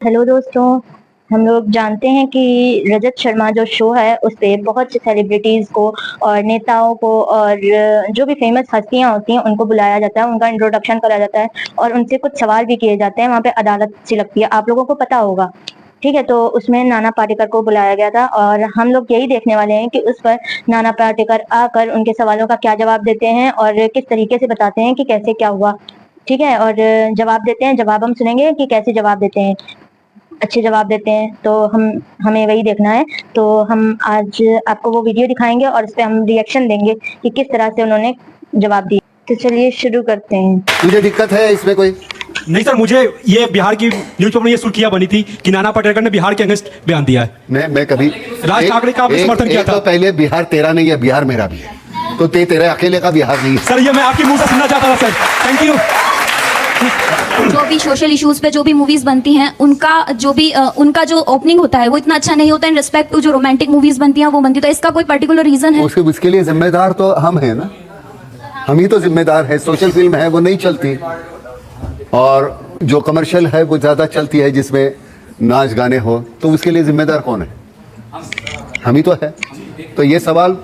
Hello दोस्तों, हम लोग जानते हैं कि रजत शर्मा जो शो है उस पे बहुत से सेलिब्रिटीज को और नेताओं को और जो भी फेमस हस्तियां होती हैं उनको बुलाया जाता है, उनका इंट्रोडक्शन करा जाता है और उनसे कुछ सवाल भी किए जाते हैं। वहाँ पे अदालत सी लगती है, आप लोगों को पता होगा। ठीक है, तो उसमें नाना पाटेकर को बुलाया गया था और हम लोग यही देखने वाले हैं कि उस पर नाना पाटेकर आकर उनके सवालों का क्या जवाब देते हैं और किस तरीके से बताते हैं कि कैसे क्या हुआ। ठीक है, और जवाब देते हैं, जवाब हम सुनेंगे कि कैसे जवाब देते हैं। अच्छे जवाब देते हैं तो हमें वही देखना है। तो हम आज आपको वो वीडियो दिखाएंगे और उस पर हम रिएक्शन देंगे कि किस तरह से उन्होंने जवाब दिए। तो चलिए शुरू करते हैं। मुझे दिक्कत है इसमें कोई नहीं सर, मुझे ये बिहार की न्यूज पेपर में ये सुर्खियां बनी थी कि नाना पाटेकर ने बिहार के अगेंस्ट बयान दिया है। मैं कभी राज ठाकरे का आपने समर्थन किया था। तो पहले बिहार तेरा नहीं है, बिहार मेरा भी है। तो तेरे अकेले का बिहार नहीं है। सर ये मैं आपके मुंह से सुनना चाहता था सर। Thank you. जो भी सोशल इश्यूज पे जो भी मूवीज बनती हैं उनका जो ओपनिंग होता है वो इतना अच्छा नहीं होता इन रिस्पेक्ट टू जो रोमांटिक मूवीज बनती हैं वो बनती है। तो इसका कोई पर्टिकुलर रीजन है? उसके लिए जिम्मेदार तो हम हैं ना, हम ही तो जिम्मेदार है। सोशल फिल्म है वो नहीं चलती और जो कमर्शियल है वो ज्यादा चलती है जिसमें नाच गाने हो, तो उसके लिए जिम्मेदार कौन है? हम ही तो है। तो ये सवाल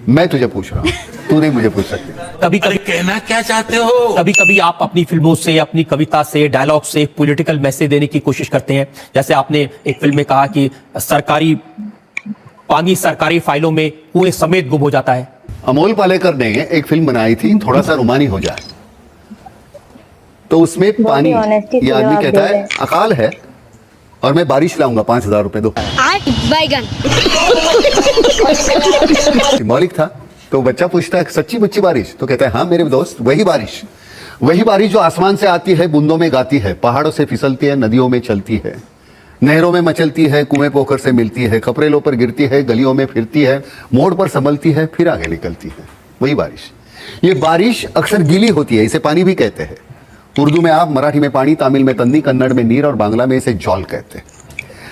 मैं तुझे पूछ रहा हूँ, तू नहीं मुझे पूछ सकती। कभी कभी कहना क्या चाहते हो? कभी कभी आप अपनी फिल्मों से, अपनी कविता से, डायलॉग से एक पॉलिटिकल मैसेज देने की कोशिश करते हैं। जैसे आपने एक फिल्म में कहा कि सरकारी पानी सरकारी फाइलों में कुएं समेत गुम हो जाता है। अमोल पालेकर ने एक फिल्म बनाई थी थोड़ा सा रोमानी हो जाए, तो उसमें पानी, ये आदमी कहता है अकाल है और मैं बारिश लाऊंगा, 5,000 रुपए दो। सिंबॉलिक था। तो बच्चा पूछता है सच्ची मुच्ची बारिश? तो कहता है हाँ मेरे दोस्त, वही बारिश जो आसमान से आती है, बूंदों में गाती है, पहाड़ों से फिसलती है, नदियों में चलती है, नहरों में मचलती है, कुएं पोखर से मिलती है, खपरेलों पर गिरती है, गलियों में फिरती है, मोड़ पर संभलती है, फिर आगे निकलती है, वही बारिश। ये बारिश अक्सर गीली होती है, इसे पानी भी कहते हैं। उर्दू में आप, मराठी में पानी, तमिल में तन्नी, कन्नड़ में नीर और बांग्ला में इसे जौल कहते हैं।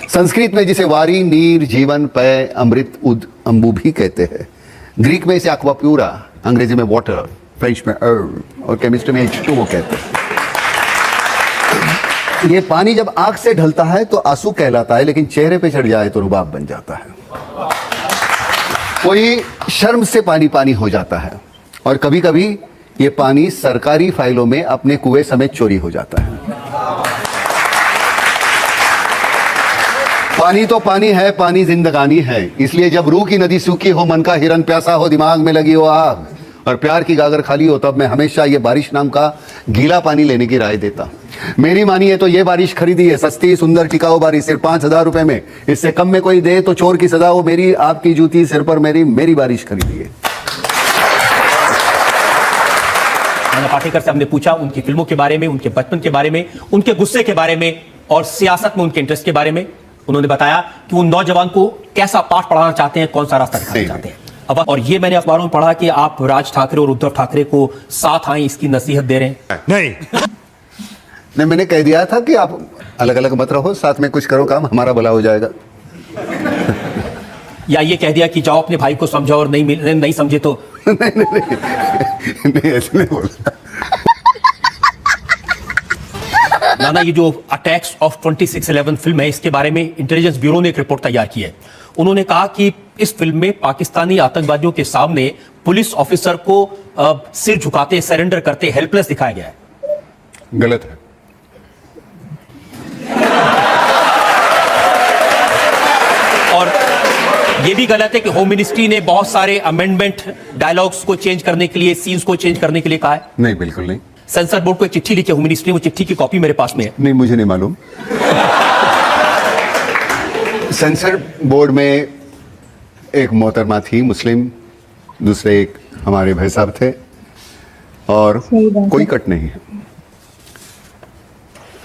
संस्कृत में जिसे वारी, नीर, जीवन, पेय, अमृत, उद, अंबु भी कहते हैं। ग्रीक में इसे aqua pura, अंग्रेजी में वाटर, फ्रेंच में earth और केमिस्ट्री में H2O कहते हैं। ये पानी जब आंख से ढलता है तो आंसू कहलाता है, लेकिन चेहरे पे चढ़ जाए तो रुबाब बन जाता है। कोई शर्म से पानी पानी हो जाता है और कभी कभी ये पानी सरकारी फाइलों में अपने कुएं समेत चोरी हो जाता है। पानी तो पानी है, पानी जिंदगानी है। इसलिए जब रूह की नदी सूखी हो, मन का हिरन प्यासा हो, दिमाग में लगी हो आग और प्यार की गागर खाली हो, तब मैं हमेशा ये बारिश नाम का गीला पानी लेने की राय देता। मेरी मानिए तो ये बारिश खरीदी है, सस्ती सुंदर टिकाऊ बारिश, सिर्फ 5,000 रुपए में। इससे कम में कोई दे तो चोर की सजा हो मेरी, आपकी जूती सिर पर मेरी बारिश खरीदी है। नाना पाटेकर से हमने पूछा उनकी फिल्मों के बारे में, उनके बचपन के बारे में, उनके गुस्से के बारे में और सियासत में उनके इंटरेस्ट के बारे में। उन्होंने बताया कि वो नौजवान को कैसा पाठ पढ़ाना चाहते हैं, कौन सा रास्ता दिखाना चाहते हैं। अब और ये मैंने अखबारों में पढ़ा कि आप राज ठाकरे और उद्धव ठाकरे को साथ आए इसकी नसीहत दे रहे हैं। नहीं, मैंने कह दिया था कि आप अलग अलग मत रहो, साथ में कुछ करो काम, हमारा भला हो जाएगा। या ये कह दिया कि जाओ अपने भाई को समझाओ और नहीं समझे तो नहीं, ऐसे नहीं बोला। नाना, ये जो अटैक्स ऑफ 26/11 फिल्म है, इसके बारे में इंटेलिजेंस ब्यूरो ने एक रिपोर्ट तैयार की है। उन्होंने कहा कि इस फिल्म में पाकिस्तानी आतंकवादियों के सामने पुलिस ऑफिसर को सिर झुकाते, सरेंडर करते, हेल्पलेस दिखाया गया है। गलत है। और ये भी गलत है कि होम मिनिस्ट्री ने बहुत सारे अमेंडमेंट, डायलॉग्स को चेंज करने के लिए, सीन्स को चेंज करने के लिए कहा है। नहीं, बिल्कुल नहीं। सेंसर बोर्ड को एक चिट्ठी लिखी होम मिनिस्ट्री, वो चिट्ठी की कॉपी मेरे पास में है। नहीं, मुझे नहीं मालूम। सेंसर बोर्ड में एक मोहतरमा थी मुस्लिम, दूसरे एक हमारे भाई साहब थे और कोई कट नहीं है।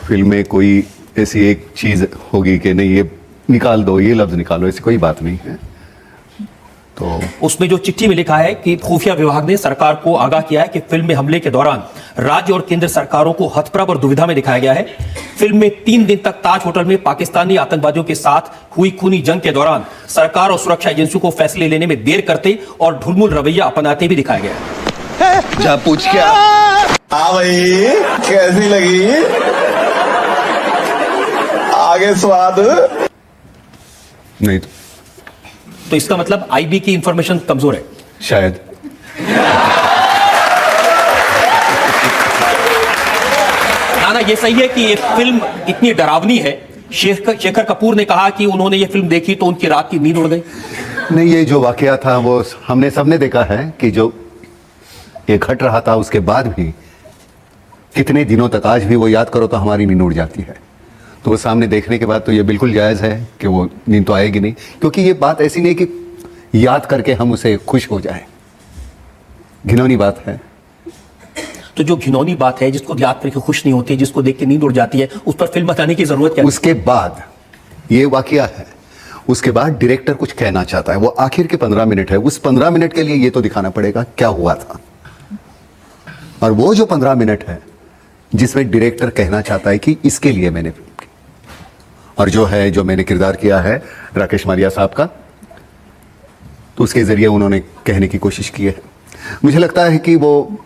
फिल्म में कोई ऐसी एक चीज होगी कि नहीं ये निकाल दो, ये लफ्ज निकालो, ऐसी कोई बात नहीं है। तो उसमें जो चिट्ठी में लिखा है कि खुफिया विभाग ने सरकार को आगाह किया है कि फिल्म में हमले के दौरान राज्य और केंद्र सरकारों को हतप्रभ और दुविधा में दिखाया गया है। फिल्म में 3 दिन तक ताज होटल में पाकिस्तानी आतंकवादियों के साथ हुई खूनी जंग के दौरान सरकार और सुरक्षा एजेंसियों को फैसले लेने में देर करते और ढुलमुल रवैया अपनाते भी दिखाया गया है। जा पूछ क्या भाई कैसी लगी? आगे स्वाद। नहीं तो इसका मतलब आईबी की इंफॉर्मेशन कमजोर है। शायद। नाना, ये सही है कि ये फिल्म इतनी डरावनी है? शेखर कपूर ने कहा कि उन्होंने ये फिल्म देखी तो उनकी रात की नींद उड़ गई। नहीं, ये जो वाकया था वो हमने सबने देखा है कि जो ये घट रहा था उसके बाद भी कितने दिनों तक, आज भी वो याद करो तो हमारी नींद उड़ जाती है। तो वो सामने देखने के बाद तो ये बिल्कुल जायज़ है कि वो नींद तो आएगी नहीं, क्योंकि ये बात ऐसी नहीं कि याद करके हम उसे खुश हो जाए। घिनौनी बात है। तो जो घिनौनी बात है, जिसको याद करके खुश नहीं होती, जिसको देख के नींद उड़ जाती है, उस पर फिल्म बताने की जरूरत क्या है? उसके बाद ये वाकया है, उसके बाद डायरेक्टर कुछ कहना चाहता है, वो आखिर के 15 मिनट है, उस 15 मिनट के लिए ये तो दिखाना पड़ेगा क्या हुआ था। और वो जो 15 मिनट है जिसमें डायरेक्टर कहना चाहता है कि इसके लिए मैंने फिल्म की, और जो मैंने किरदार किया है राकेश मारिया साहब का, तो उसके जरिए उन्होंने कहने की कोशिश की है। मुझे लगता है कि वो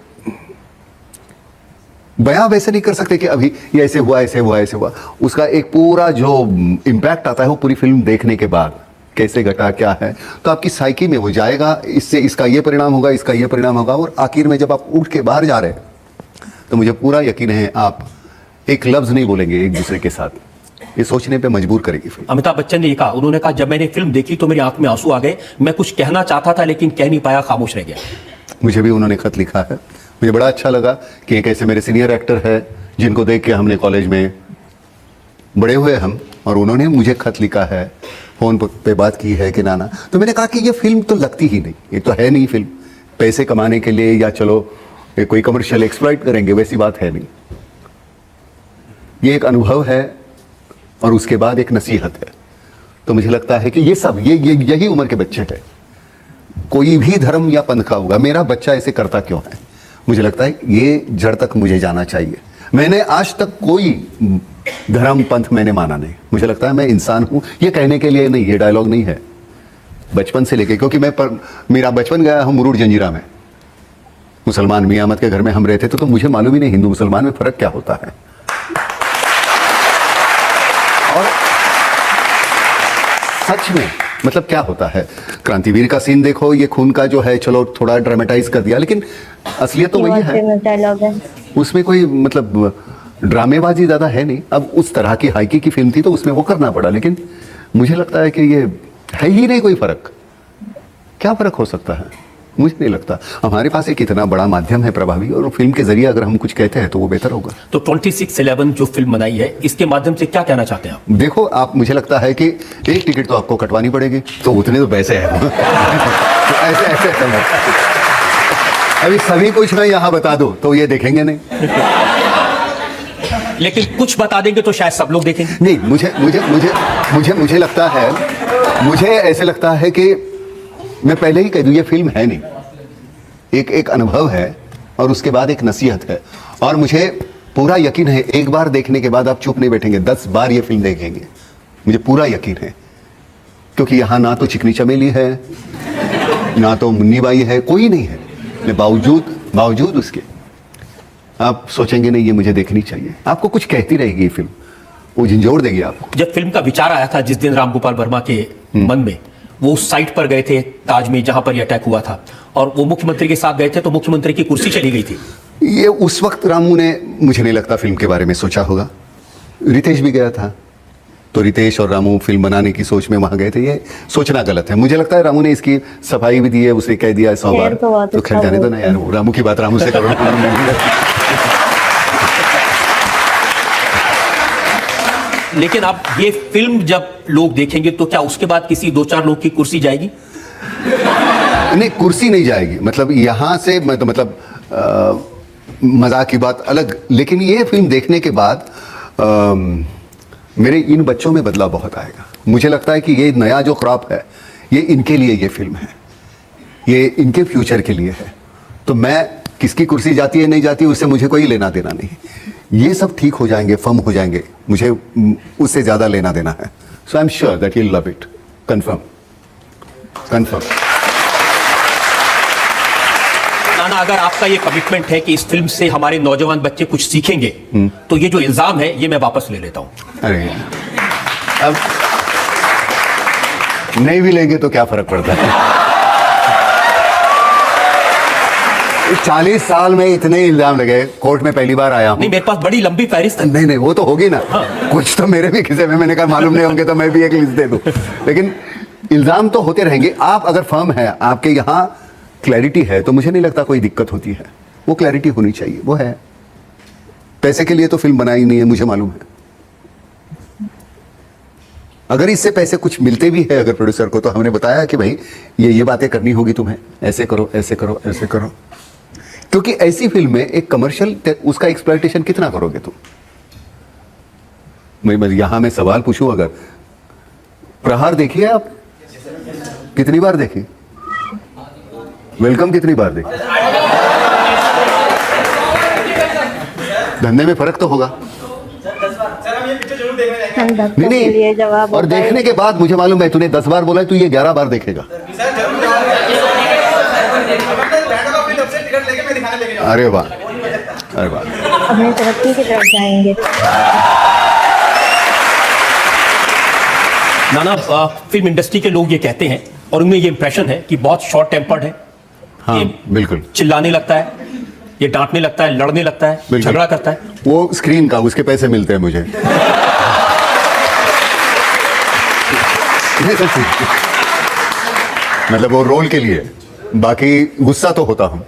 बयां वैसे नहीं कर सकते कि अभी ये ऐसे हुआ ऐसे हुआ ऐसे हुआ। उसका एक पूरा जो इम्पैक्ट आता है वो पूरी फिल्म देखने के बाद, कैसे घटा क्या है, तो आपकी साइकी में हो जाएगा, इससे इसका ये परिणाम होगा, इसका ये परिणाम होगा, और आखिर में जब आप उठ के बाहर जा रहे हैं तो मुझे पूरा यकीन है आप एक लफ्ज नहीं बोलेंगे एक दूसरे के साथ। ये सोचने पे मजबूर करेगी फिल्म। अमिताभ बच्चन ने ये कहा, उन्होंने कहा जब मैंने फिल्म देखी तो मेरी आंख में आंसू आ गए, मैं कुछ कहना चाहता था लेकिन कह नहीं पाया, खामोश रह गया। मुझे भी उन्होंने खत लिखा है, मुझे बड़ा अच्छा लगा कि एक ऐसे मेरे सीनियर एक्टर है जिनको देख के हमने कॉलेज में बड़े हुए हम, और उन्होंने मुझे खत लिखा है, फोन पे बात की है कि नाना। तो मैंने कहा कि ये फिल्म तो लगती ही नहीं, ये तो है नहीं फिल्म पैसे कमाने के लिए या चलो ये कोई कमर्शियल एक्सप्लॉइट करेंगे, वैसी बात है नहीं। ये एक अनुभव है और उसके बाद एक नसीहत है। तो मुझे लगता है कि ये सब यही उम्र के बच्चे हैं, कोई भी धर्म या पंथ का होगा, मेरा बच्चा ऐसे करता क्यों है, मुझे लगता है ये जड़ तक मुझे जाना चाहिए। मैंने आज तक कोई धर्म पंथ मैंने माना नहीं, मुझे लगता है मैं इंसान हूं। ये कहने के लिए नहीं, ये डायलॉग नहीं है, बचपन से लेके, क्योंकि मेरा बचपन गया हूं मुरुड जंजीरा में, मुसलमान मियां अहमद के घर में हम रहते थे, तो मुझे मालूम ही नहीं हिंदू मुसलमान में फर्क क्या होता है। और सच में मतलब क्या होता है, क्रांतिवीर का सीन देखो, ये खून का जो है चलो थोड़ा ड्रामेटाइज कर दिया, लेकिन असलियत तो वही है, डायलॉग है, उसमें कोई मतलब ड्रामेबाजी ज्यादा है नहीं। अब उस तरह की हाइकी की फिल्म थी तो उसमें वो करना पड़ा, लेकिन मुझे लगता है कि ये है ही नहीं कोई फर्क। क्या फर्क हो सकता है, मुझे नहीं लगता। हमारे पास एक इतना बड़ा माध्यम है प्रभावी, और फिल्म के जरिए अगर हम कुछ कहते हैं तो वो बेहतर होगा। तो 26/11 जो फिल्म बनाई है, इसके माध्यम से क्या कहना चाहते हैं आप? देखो आप, मुझे लगता है कि एक टिकट तो आपको कटवानी पड़ेगी, तो उतने तो पैसे हैं। तो ऐसे अभी सभी कुछ मैं यहाँ बता दूं तो ये देखेंगे नहीं, लेकिन कुछ बता देंगे तो शायद सब लोग देखेंगे। नहीं, मुझे लगता है, मुझे ऐसे लगता है कि मैं पहले ही कह दूं ये फिल्म है नहीं, एक अनुभव है और उसके बाद एक नसीहत है। और मुझे पूरा यकीन है एक बार देखने के बाद आप चुप नहीं बैठेंगे, 10 बार ये फिल्म देखेंगे, मुझे पूरा यकीन है। क्योंकि यहाँ ना तो चिकनी चमेली है, ना तो मुन्नी बाई है, कोई नहीं है, बावजूद उसके आप सोचेंगे नहीं ये मुझे देखनी चाहिए। आपको कुछ कहती रहेगी ये फिल्म, वो झंझोड़ देगी आपको। जब फिल्म का विचार आया था, जिस दिन रामगोपाल वर्मा के मन में, वो उस साइट पर गए थे ताज में जहां पर यह अटैक हुआ था, और वो मुख्यमंत्री के साथ गए थे, तो मुख्यमंत्री की कुर्सी चली गई थी। ये उस वक्त रामू ने, मुझे नहीं लगता फिल्म के बारे में सोचा होगा। रितेश भी गया था, तो रितेश और रामू फिल्म बनाने की सोच में वहां गए थे। ये सोचना गलत है। मुझे लगता है रामू ने इसकी सफाई भी दी है, उसने कह दिया 100 बार, तो खैर जाने दो ना यार, रामू की बात रामू से करो। लेकिन अब ये फिल्म जब लोग देखेंगे तो क्या उसके बाद किसी 2-4 लोग की कुर्सी जाएगी? नहीं, कुर्सी नहीं जाएगी, मतलब यहां से मतलब मजाक की बात अलग, लेकिन ये फिल्म देखने के बाद मेरे इन बच्चों में बदलाव बहुत आएगा। मुझे लगता है कि ये नया जो क्रॉप है, ये इनके लिए ये फिल्म है, ये इनके फ्यूचर के लिए है। तो मैं किसकी कुर्सी जाती है नहीं जाती उससे मुझे कोई लेना देना नहीं, ये सब ठीक हो जाएंगे, फर्म हो जाएंगे, मुझे उससे ज्यादा लेना देना है। So I am sure that you love it, confirm. नाना, अगर आपका ये कमिटमेंट है कि इस फिल्म से हमारे नौजवान बच्चे कुछ सीखेंगे, तो ये जो इल्जाम है ये मैं वापस ले लेता हूं। अरे अब नहीं भी लेंगे तो क्या फर्क पड़ता है। 40 साल में इतने इल्जाम लगे, कोर्ट में पहली बार आया हूं। नहीं, मेरे पास बड़ी लंबी फहरिस्त है। नहीं वो तो होगी ना। कुछ तो मेरे भी खिसे में, मैंने कहा मालूम नहीं होंगे तो मैं भी एक लिस्ट दे दूं। लेकिन इल्जाम तो होते रहेंगे। आप अगर फर्म है, आपके यहाँ क्लैरिटी है, तो मुझे नहीं लगता कोई दिक्कत होती है। वो क्लैरिटी होनी चाहिए, वो है। पैसे के लिए तो फिल्म बनाई नहीं है, मुझे मालूम है। अगर इससे पैसे कुछ मिलते भी है अगर प्रोड्यूसर को, तो हमने बताया कि भाई ये बातें करनी होगी तुम्हें, ऐसे करो ऐसे करो ऐसे करो। क्योंकि ऐसी फिल्म में एक कमर्शियल, उसका एक्सप्लॉयटेशन कितना करोगे तुम। मैं यहां मैं सवाल पूछूं, अगर प्रहार देखिए आप, कितनी बार देखी? वेलकम कितनी बार देखी? धंधे में फर्क तो होगा। हम दस नहीं के लिए नहीं, जवाब और होता है। देखने के बाद मुझे मालूम है तूने 10 बार बोला है, तू ये 11 बार देखेगा। अरे वाह, अरे वाह। अपनी तरक्की की तरफ जाएंगे। नाना, फिल्म इंडस्ट्री के लोग ये कहते हैं और उनमें ये इंप्रेशन है कि बहुत शॉर्ट टेम्पर्ड है। हाँ ये बिल्कुल। चिल्लाने लगता है, ये डांटने लगता है, लड़ने लगता है, बिल्कुल। झगड़ा करता है। वो स्क्रीन का, उसके पैसे मिलते हैं मुझे। नहीं, सच्ची। मतलब वो रोल के लिए, बाकी गुस्सा तो होता हूं।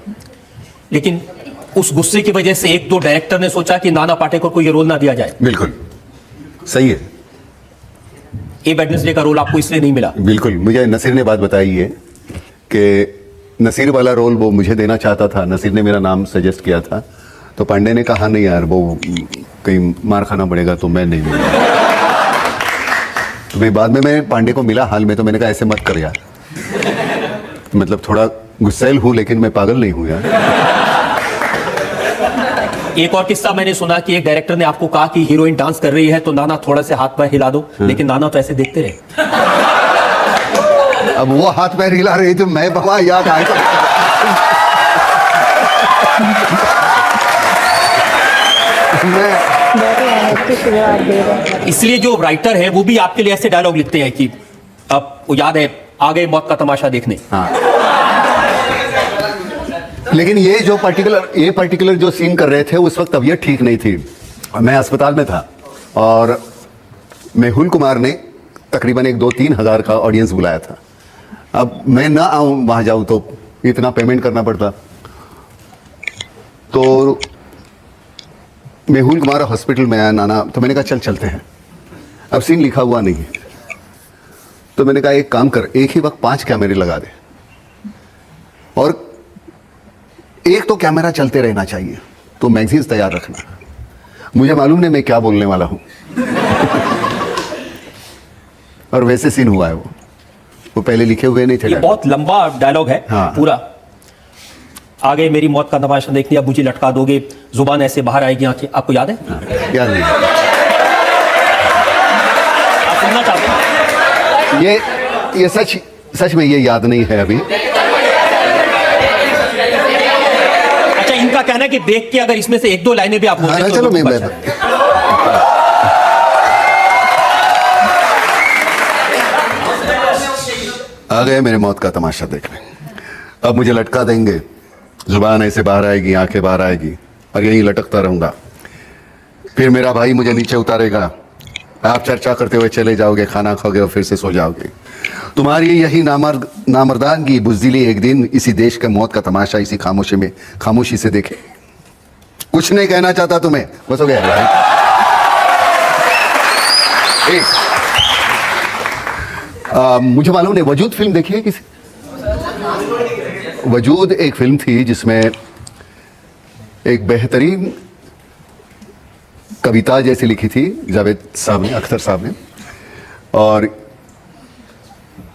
लेकिन उस गुस्से की वजह से एक दो डायरेक्टर ने सोचा कि नाना पाटेकर को ये रोल ना दिया जाए। बिल्कुल सही है। ए वेडनेसडे का रोल आपको इसलिए नहीं मिला। बिल्कुल, मुझे नसीर ने बात बताई है कि नसीर वाला रोल वो मुझे देना चाहता था। नसीर ने मेरा नाम सजेस्ट किया था, तो पांडे ने कहा नहीं यार, वो कहीं मार खाना पड़ेगा, तो मैं नहीं मिला। तो मैं बाद में मैं पांडे को मिला हाल में, तो मैंने कहा ऐसे मत कर यार। मतलब थोड़ा गुस्सैल हूं, लेकिन मैं पागल नहीं हूं यार। एक और किस्सा मैंने सुना कि एक डायरेक्टर ने आपको कहा कि हीरोइन डांस कर रही है तो नाना थोड़ा से हाथ पैर हिला दो, लेकिन नाना तो ऐसे देखते रहे। अब वो हाथ पैर हिला रही थी, मैं बाबा याद आए तो मैं बहुत ही मेहनत की शुरुआत दे रहे हैं। इसलिए जो राइटर है वो भी आपके लिए ऐसे डायलॉग लिखते हैं कि अब वो याद है, आ गए मौत का तमाशा देखने। हाँ। लेकिन ये पर्टिकुलर जो सीन कर रहे थे उस वक्त तबीयत ठीक नहीं थी, मैं अस्पताल में था, और मेहुल कुमार ने तकरीबन 1-2-3 हज़ार का ऑडियंस बुलाया था। अब मैं ना आऊं वहां जाऊं तो इतना पेमेंट करना पड़ता, तो मेहुल कुमार हॉस्पिटल में आया नाना, तो मैंने कहा चल चलते हैं। अब सीन लिखा हुआ नहीं है, तो मैंने कहा एक काम कर, एक ही वक्त 5 कैमरे लगा दे, और एक तो कैमरा चलते रहना चाहिए, तो मैगजीन्स तैयार रखना। मुझे मालूम नहीं मैं क्या बोलने वाला हूं। और वैसे सीन हुआ है। वो पहले लिखे हुए नहीं थे। ये बहुत लंबा डायलॉग है। हाँ। पूरा आ गए मेरी मौत का तमाशा देखने, अब मुझे लटका दोगे, जुबान ऐसे बाहर आएगी, आंखें। आपको याद है? हाँ, याद नहीं। आप सुनना चाहते हैं? ये सच में ये याद नहीं है अभी। अच्छा, इनका कहना है कि देख के अगर इसमें से 1-2 लाइनें भी आप बोल हाँ, दें तो चलो लोगों को मैं अच्छा। आ गए मेरे मौत का तमाशा देखने, अब मुझे लटका देंगे, जुबान ऐसे बाहर आएगी, आंखें बाहर आएगी, और यहीं लटकता रहूंगा। फिर मेरा भाई मुझे नीचे उतारेगा, आप चर्चा करते हुए चले जाओगे, खाना खाओगे और फिर से सो जाओगे। तुम्हारी यही नामर्दानगी बुज़दिली एक दिन इसी देश के मौत का तमाशा इसी खामोशी से देखे। कुछ नहीं कहना चाहता तुम्हें, बस हो गया भाई। मुझे मालूम नहीं, वजूद फिल्म देखी है किसी? वजूद एक फिल्म थी जिसमें एक बेहतरीन कविता जैसी लिखी थी जावेद साहब ने, अख्तर साहब ने, और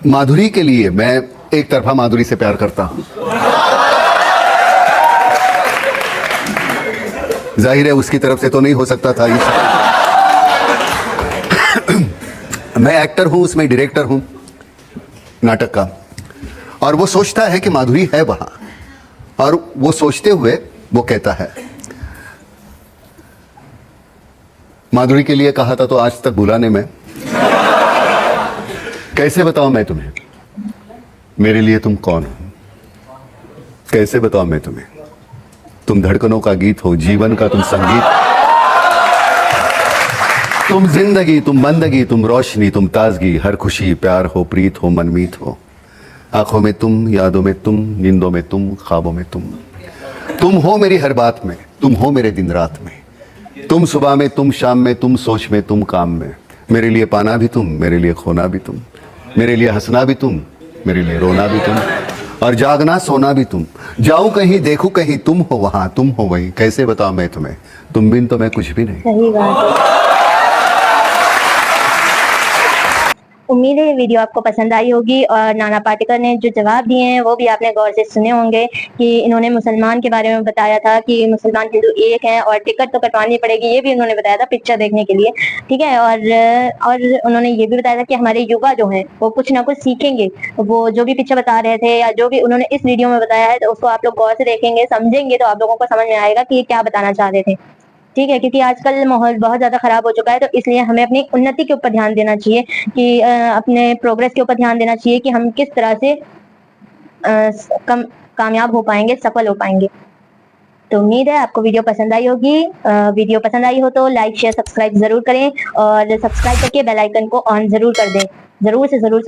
माधुरी के लिए मैं एक तरफा माधुरी से प्यार करता हूं। जाहिर है उसकी तरफ से तो नहीं हो सकता था ये। मैं एक्टर हूं, उसमें डायरेक्टर हूं नाटक का, और वो सोचता है कि माधुरी है वहां, और वो सोचते हुए वो कहता है, माधुरी के लिए कहा था तो आज तक भूला नहीं मैं। कैसे बताऊं मैं तुम्हें मेरे लिए तुम कौन हो? कैसे बताऊं मैं तुम्हें? तुम धड़कनों का गीत हो, जीवन का तुम संगीत, तुम जिंदगी, तुम बंदगी, तुम रोशनी, तुम ताजगी, हर खुशी प्यार हो, प्रीत हो, मनमीत हो। आंखों में तुम, यादों में तुम, नींदों में तुम, ख्वाबों में तुम हो मेरी हर बात में, तुम हो मेरे दिन रात में, तुम सुबह में, तुम शाम में, तुम सोच में, तुम काम में। मेरे लिए पाना भी तुम, मेरे लिए खोना भी तुम, मेरे लिए हंसना भी तुम, मेरे लिए रोना भी तुम, और जागना सोना भी तुम। जाऊं कहीं देखूं कहीं, तुम हो वहां, तुम हो वहीं। कैसे बताऊं मैं तुम्हें? तुम बिन तो मैं कुछ भी नहीं। सही बात है। उम्मीद है ये वीडियो आपको पसंद आई होगी और नाना पाटेकर ने जो जवाब दिए हैं वो भी आपने गौर से सुने होंगे कि इन्होंने मुसलमान के बारे में बताया था कि मुसलमान हिंदू एक हैं और टिकट तो कटवानी पड़ेगी, ये भी उन्होंने बताया था पिक्चर देखने के लिए, ठीक है। और उन्होंने ये भी बताया था कि हमारे युवा जो हैं वो कुछ ना कुछ सीखेंगे। वो जो भी पिक्चर बता रहे थे या जो भी उन्होंने इस वीडियो में बताया है तो उसको आप लोग गौर से देखेंगे, समझेंगे तो आप लोगों को समझ में आएगा कि ये क्या बताना चाह रहे थे, ठीक है। क्योंकि आजकल माहौल बहुत ज्यादा खराब हो चुका है, तो इसलिए हमें अपनी उन्नति के ऊपर ध्यान देना चाहिए कि अपने प्रोग्रेस के ऊपर ध्यान देना चाहिए कि हम किस तरह से कामयाब हो पाएंगे, सफल हो पाएंगे। तो उम्मीद है आपको वीडियो पसंद आई होगी। वीडियो पसंद आई हो तो लाइक शेयर सब्सक्राइब जरूर करें और सब्सक्राइब करके बेल आइकन को ऑन जरूर कर दें। जरूर से जरूर